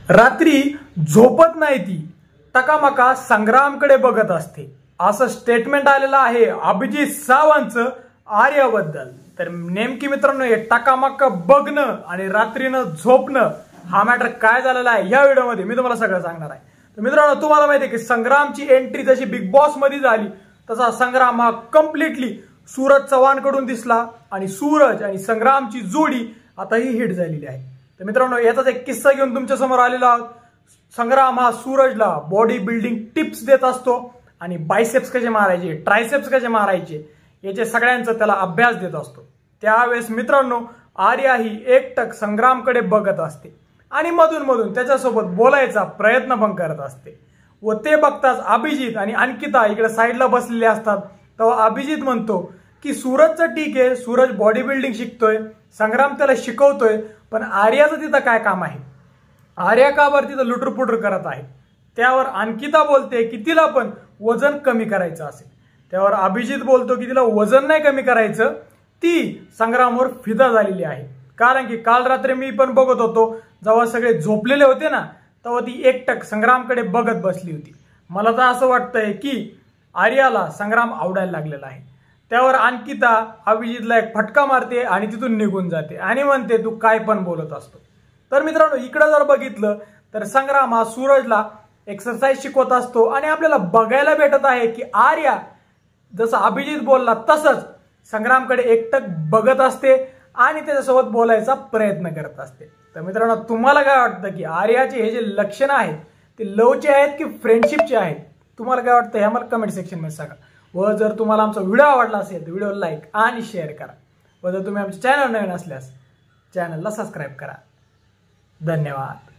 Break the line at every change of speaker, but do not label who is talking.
रात्री झोपत नाही ती, टकामका संग्रामकडे बघत असते, असं स्टेटमेंट आलेलं आहे अभिजित सावंतचं आर्याबद्दल। तर नेमकी मित्रांनो हे टकामका बघणं आणि रात्रीनं झोपणं हा मॅटर काय झालेला आहे या व्हिडिओमध्ये मी तुम्हाला सगळं सांगणार आहे। तर मित्रांनो तुम्हाला माहिती आहे की संग्रामची एंट्री जशी बिग बॉस मध्ये झाली तसा संग्राम हा कम्प्लिटली सूरज चव्हाण कडून दिसला आणि सूरज आणि संग्रामची जोडी आता ही हिट झालेली आहे। तर मित्रांनो याचाच एक किस्सा घेऊन तुमच्या समोर आलेला आहोत। संग्राम हा सूरजला बॉडी बिल्डिंग टिप्स देत असतो आणि बायसेप्स कसे मारायचे, ट्रायसेप्स कसे मारायचे याचे सगळ्यांचा त्याला अभ्यास देत असतो। त्यावेळेस मित्रांनो आर्या ही एकटक संग्रामकडे बघत असते आणि मधून मधून त्याच्यासोबत बोलायचा प्रयत्न पण करत असते व ते बघताच अभिजित आणि अंकिता इकडे साईडला बसलेले असतात। तेव्हा अभिजित म्हणतो की सूरजचं ठीक आहे, सूरज बॉडी बिल्डिंग शिकतोय, संग्राम त्याला शिकवतोय, पण आर्याचं तिथं काय काम आहे, आर्या का बरं तिथं लुटरपुटर करत आहे। त्यावर अंकिता बोलते की तिला पण वजन कमी करायचं असेल। त्यावर अभिजित बोलतो की तिला वजन नाही कमी करायचं, ती संग्रामवर फिदा झालेली आहे। कारण की काल रात्री मी पण बघत होतो जेव्हा सगळे झोपलेले होते ना तेव्हा ती एकटक संग्रामकडे बघत बसली होती। मला तर असं वाटतंय की आर्याला संग्राम आवडायला लागलेला आहे। त्यावर अंकिता अभिजितला एक फटका मारते आणि तिथून निघून जाते आणि म्हणते तू काय पण बोलत असतो। तर मित्रांनो इकडे जर बघितलं तर संग्राम हा सूरजला एक्सरसाइज शिकवत असतो आणि आपल्याला बघायला भेटत आहे की आर्या जसं अभिजित बोलला तसंच संग्रामकडे एकटक बघत असते आणि त्याच्यासोबत बोलायचा प्रयत्न करत असते। तर मित्रांनो तुम्हाला काय वाटतं की आर्याचे हे जे लक्षणं आहेत ते लवचे आहेत की फ्रेंडशिपचे आहेत, तुम्हाला काय वाटतं हे आम्हाला कमेंट सेक्शन मध्ये सांगा। व जर तुम्हाला आमचा व्हिडिओ आवडला असेल तर व्हिडिओला लाईक आणि शेअर करा व जर तुम्ही आमच्या चॅनल नवीन असल्यास चॅनलला सबस्क्राईब करा। धन्यवाद।